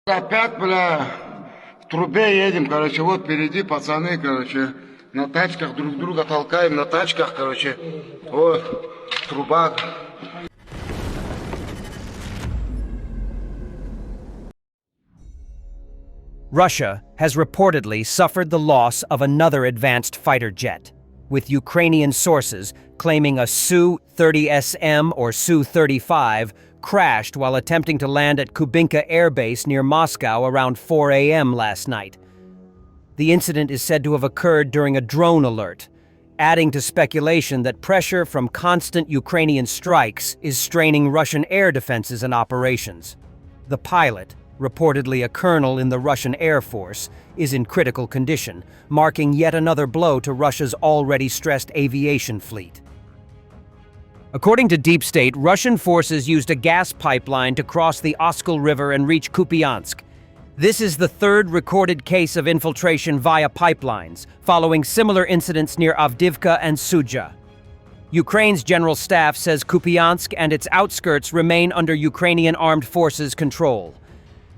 Опять, бля, в трубе едем, короче, вот впереди пацаны, короче, на тачках друг друга толкаем, на тачках, короче, вот, труба. Russia has reportedly suffered the loss of another advanced fighter jet, with Ukrainian sources claiming a Su-30SM or Su-35 crashed while attempting to land at Kubinka Airbase near Moscow around 4 a.m. last night. The incident is said to have occurred during a drone alert, adding to speculation that pressure from constant Ukrainian strikes is straining Russian air defenses and operations. The pilot, reportedly a colonel in the Russian Air Force, is in critical condition, marking yet another blow to Russia's already stressed aviation fleet. According to Deep State, Russian forces used a gas pipeline to cross the Oskol River and reach Kupiansk. This is the third recorded case of infiltration via pipelines, following similar incidents near Avdiivka and Sudzha. Ukraine's general staff says Kupiansk and its outskirts remain under Ukrainian armed forces' control.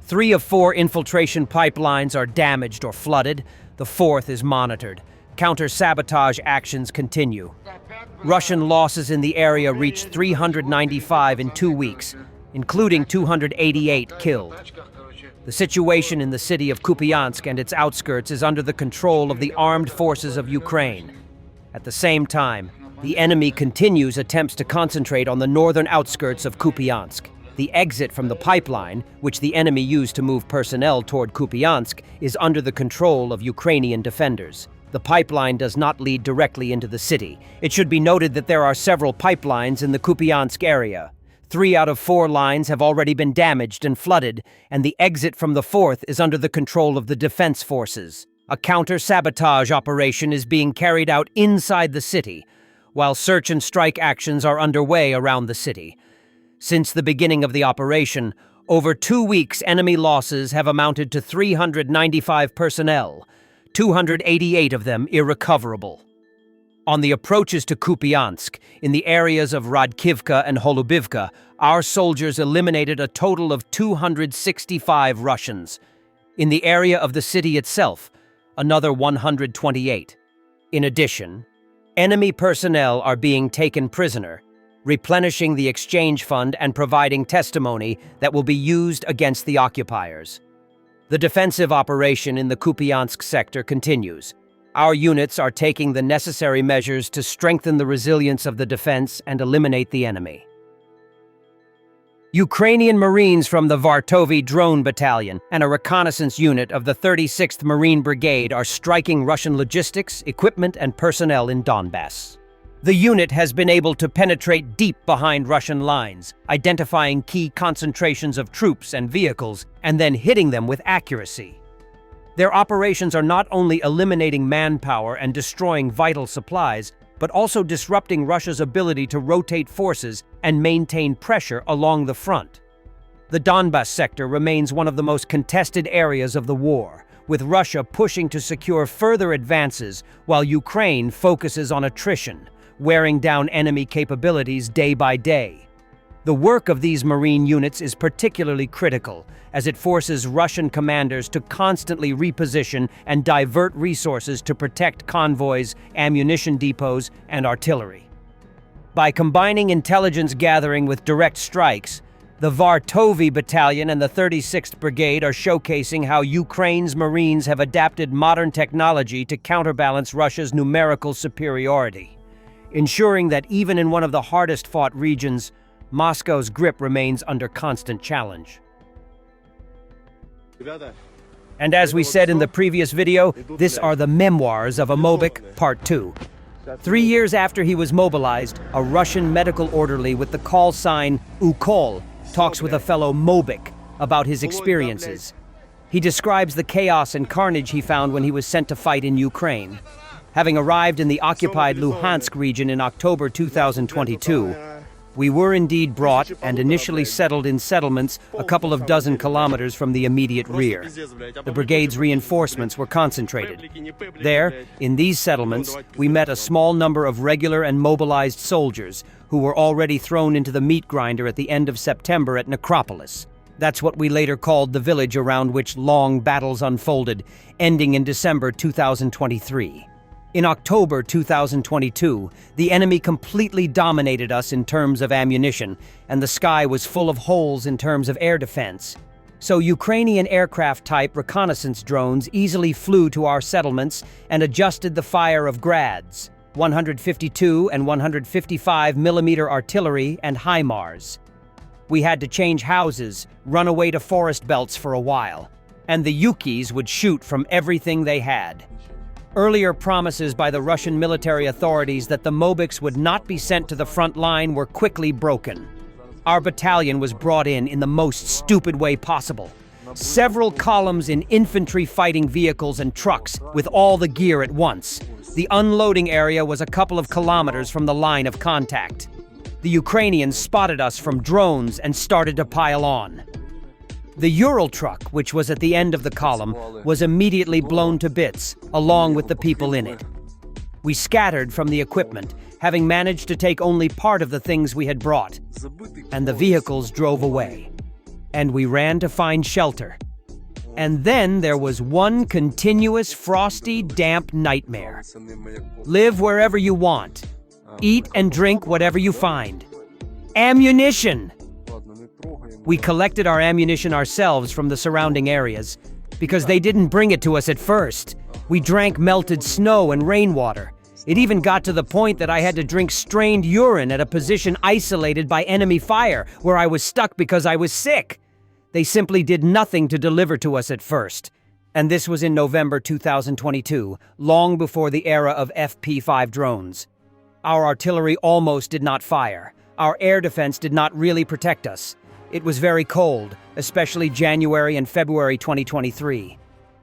3 of 4 infiltration pipelines are damaged or flooded. The 4th is monitored. Counter-sabotage actions continue. Russian losses in the area reached 395 in 2 weeks, including 288 killed. The situation in the city of Kupiansk and its outskirts is under the control of the armed forces of Ukraine. At the same time, the enemy continues attempts to concentrate on the northern outskirts of Kupiansk. The exit from the pipeline, which the enemy used to move personnel toward Kupiansk, is under the control of Ukrainian defenders. The pipeline does not lead directly into the city. It should be noted that there are several pipelines in the Kupiansk area. 3 out of 4 lines have already been damaged and flooded, and the exit from the 4th is under the control of the defense forces. A counter-sabotage operation is being carried out inside the city, while search and strike actions are underway around the city. Since the beginning of the operation, over 2 weeks enemy losses have amounted to 395 personnel, 288 of them irrecoverable. On the approaches to Kupiansk, in the areas of Radkivka and Holubivka, our soldiers eliminated a total of 265 Russians. In the area of the city itself, another 128. In addition, enemy personnel are being taken prisoner, replenishing the exchange fund and providing testimony that will be used against the occupiers. The defensive operation in the Kupiansk sector continues. Our units are taking the necessary measures to strengthen the resilience of the defense and eliminate the enemy. Ukrainian Marines from the Warthog Drone Battalion and a reconnaissance unit of the 36th Marine Brigade are striking Russian logistics, equipment, and personnel in Donbas. The unit has been able to penetrate deep behind Russian lines, identifying key concentrations of troops and vehicles, and then hitting them with accuracy. Their operations are not only eliminating manpower and destroying vital supplies, but also disrupting Russia's ability to rotate forces and maintain pressure along the front. The Donbas sector remains one of the most contested areas of the war, with Russia pushing to secure further advances while Ukraine focuses on attrition, wearing down enemy capabilities day by day. The work of these Marine units is particularly critical, as it forces Russian commanders to constantly reposition and divert resources to protect convoys, ammunition depots, and artillery. By combining intelligence gathering with direct strikes, the Warthog Battalion and the 36th Brigade are showcasing how Ukraine's Marines have adapted modern technology to counterbalance Russia's numerical superiority, ensuring that even in one of the hardest-fought regions, Moscow's grip remains under constant challenge. And as we said in the previous video, this are the memoirs of a Mobik, Part 2. 3 years after he was mobilized, a Russian medical orderly with the call sign Ukol talks with a fellow Mobik about his experiences. He describes the chaos and carnage he found when he was sent to fight in Ukraine. Having arrived in the occupied Luhansk region in October 2022, we were indeed brought and initially settled in settlements a couple of dozen kilometers from the immediate rear. The brigade's reinforcements were concentrated. There, in these settlements, we met a small number of regular and mobilized soldiers who were already thrown into the meat grinder at the end of September at Necropolis. That's what we later called the village around which long battles unfolded, ending in December 2023. In October 2022, the enemy completely dominated us in terms of ammunition, and the sky was full of holes in terms of air defense. So Ukrainian aircraft-type reconnaissance drones easily flew to our settlements and adjusted the fire of grads, 152 and 155 millimeter artillery and HIMARS. We had to change houses, run away to forest belts for a while, and the Yukis would shoot from everything they had. Earlier promises by the Russian military authorities that the Mobiks would not be sent to the front line were quickly broken. Our battalion was brought in the most stupid way possible. Several columns in infantry fighting vehicles and trucks with all the gear at once. The unloading area was a couple of kilometers from the line of contact. The Ukrainians spotted us from drones and started to pile on. The Ural truck, which was at the end of the column, was immediately blown to bits, along with the people in it. We scattered from the equipment, having managed to take only part of the things we had brought, and the vehicles drove away. And we ran to find shelter. And then there was one continuous frosty, damp nightmare. Live wherever you want. Eat and drink whatever you find. Ammunition! We collected our ammunition ourselves from the surrounding areas, because they didn't bring it to us at first. We drank melted snow and rainwater. It even got to the point that I had to drink strained urine at a position isolated by enemy fire, where I was stuck because I was sick. They simply did nothing to deliver to us at first. And this was in November 2022, long before the era of FP5 drones. Our artillery almost did not fire. Our air defense did not really protect us. It was very cold, especially January and February 2023.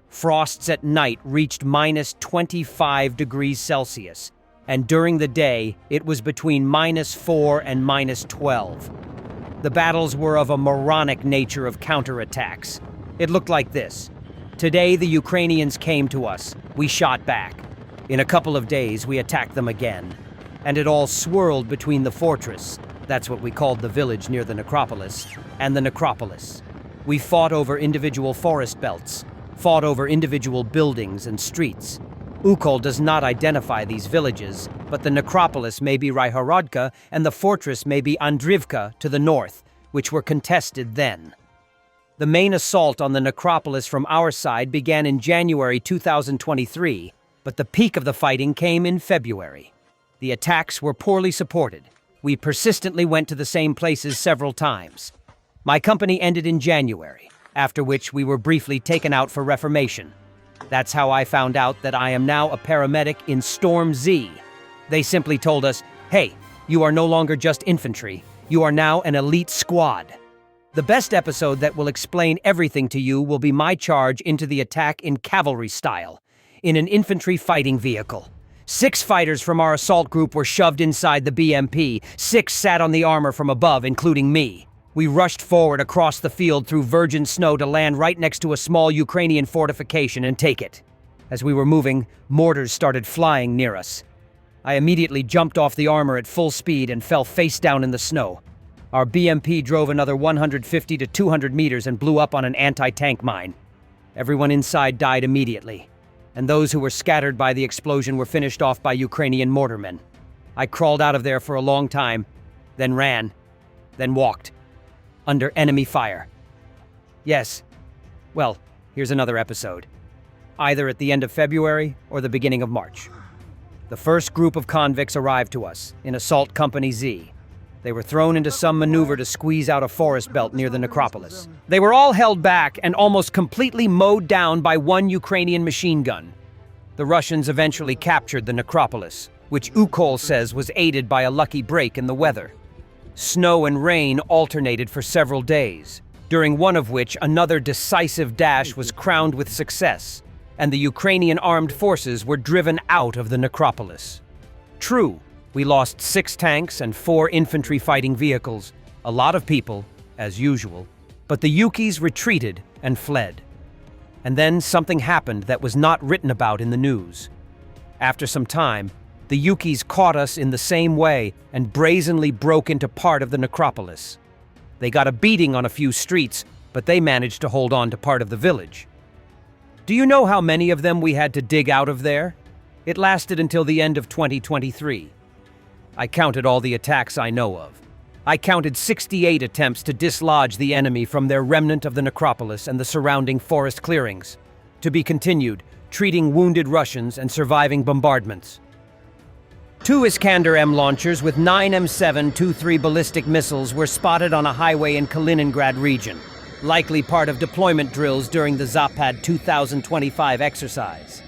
Frosts at night reached minus 25 degrees Celsius, and during the day, it was between minus 4 and minus 12. The battles were of a moronic nature of counterattacks. It looked like this. Today, the Ukrainians came to us. We shot back. In a couple of days, we attacked them again. And it all swirled between the fortress, that's what we called the village near the necropolis, and the necropolis. We fought over individual forest belts, fought over individual buildings and streets. Ukol does not identify these villages, but the necropolis may be Ryhorodka and the fortress may be Andrivka to the north, which were contested then. The main assault on the necropolis from our side began in January 2023, but the peak of the fighting came in February. The attacks were poorly supported. We persistently went to the same places several times. My company ended in January, after which we were briefly taken out for reformation. That's how I found out that I am now a paramedic in Storm Z. They simply told us, hey, you are no longer just infantry. You are now an elite squad. The best episode that will explain everything to you will be my charge into the attack in cavalry style, in an infantry fighting vehicle. 6 fighters from our assault group were shoved inside the BMP. 6 sat on the armor from above, including me. We rushed forward across the field through virgin snow to land right next to a small Ukrainian fortification and take it. As we were moving, mortars started flying near us. I immediately jumped off the armor at full speed and fell face down in the snow. Our BMP drove another 150 to 200 meters and blew up on an anti-tank mine. Everyone inside died immediately, and those who were scattered by the explosion were finished off by Ukrainian mortarmen. I crawled out of there for a long time, then ran, then walked, under enemy fire. Yes, well, here's another episode. Either at the end of February or the beginning of March. The first group of convicts arrived to us, in Assault Company Z. They were thrown into some maneuver to squeeze out a forest belt near the necropolis. They were all held back and almost completely mowed down by one Ukrainian machine gun. The Russians eventually captured the necropolis, which Ukol says was aided by a lucky break in the weather. Snow and rain alternated for several days, during one of which another decisive dash was crowned with success, and the Ukrainian armed forces were driven out of the necropolis. True, we lost 6 tanks and 4 infantry fighting vehicles, a lot of people, as usual, but the Yukis retreated and fled. And then something happened that was not written about in the news. After some time, the Yukis caught us in the same way and brazenly broke into part of the necropolis. They got a beating on a few streets, but they managed to hold on to part of the village. Do you know how many of them we had to dig out of there? It lasted until the end of 2023. I counted all the attacks I know of. I counted 68 attempts to dislodge the enemy from their remnant of the necropolis and the surrounding forest clearings. To be continued, treating wounded Russians and surviving bombardments. 2 Iskander-M launchers with 9 M723 ballistic missiles were spotted on a highway in Kaliningrad region, likely part of deployment drills during the Zapad 2025 exercise.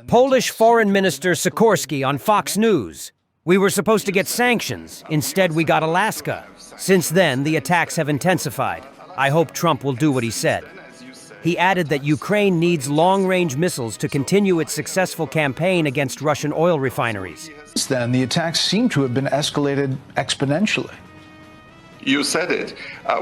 Polish Foreign Minister Sikorski on Fox News. We were supposed to get sanctions. Instead, we got Alaska. Since then, the attacks have intensified. I hope Trump will do what he said. He added that Ukraine needs long-range missiles to continue its successful campaign against Russian oil refineries. Since then, the attacks seem to have been escalated exponentially. You said it.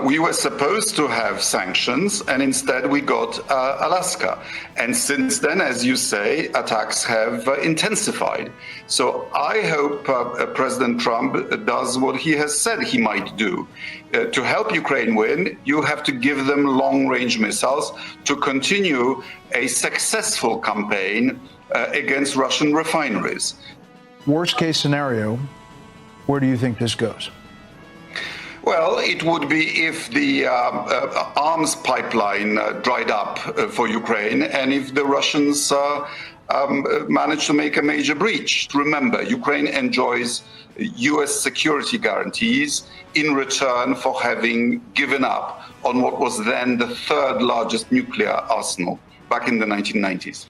We were supposed to have sanctions, and instead we got Alaska. And since then, as you say, attacks have intensified. So I hope President Trump does what he has said he might do. To help Ukraine win, you have to give them long-range missiles to continue a successful campaign against Russian refineries. Worst case scenario, where do you think this goes? Well, it would be if the arms pipeline dried up for Ukraine and if the Russians managed to make a major breach. Remember, Ukraine enjoys US security guarantees in return for having given up on what was then the 3rd largest nuclear arsenal back in the 1990s.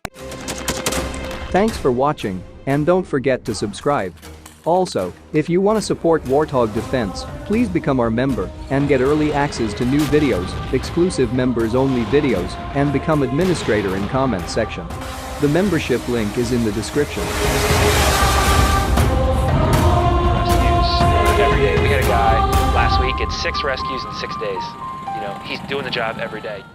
Thanks for watching, and don't forget to subscribe. Also, if you want to support Warthog Defense, please become our member and get early access to new videos, exclusive members-only videos, and become administrator in comment section. The membership link is in the description. Rescues every day. We had a guy last week at 6 rescues in 6 days. You know, he's doing the job every day.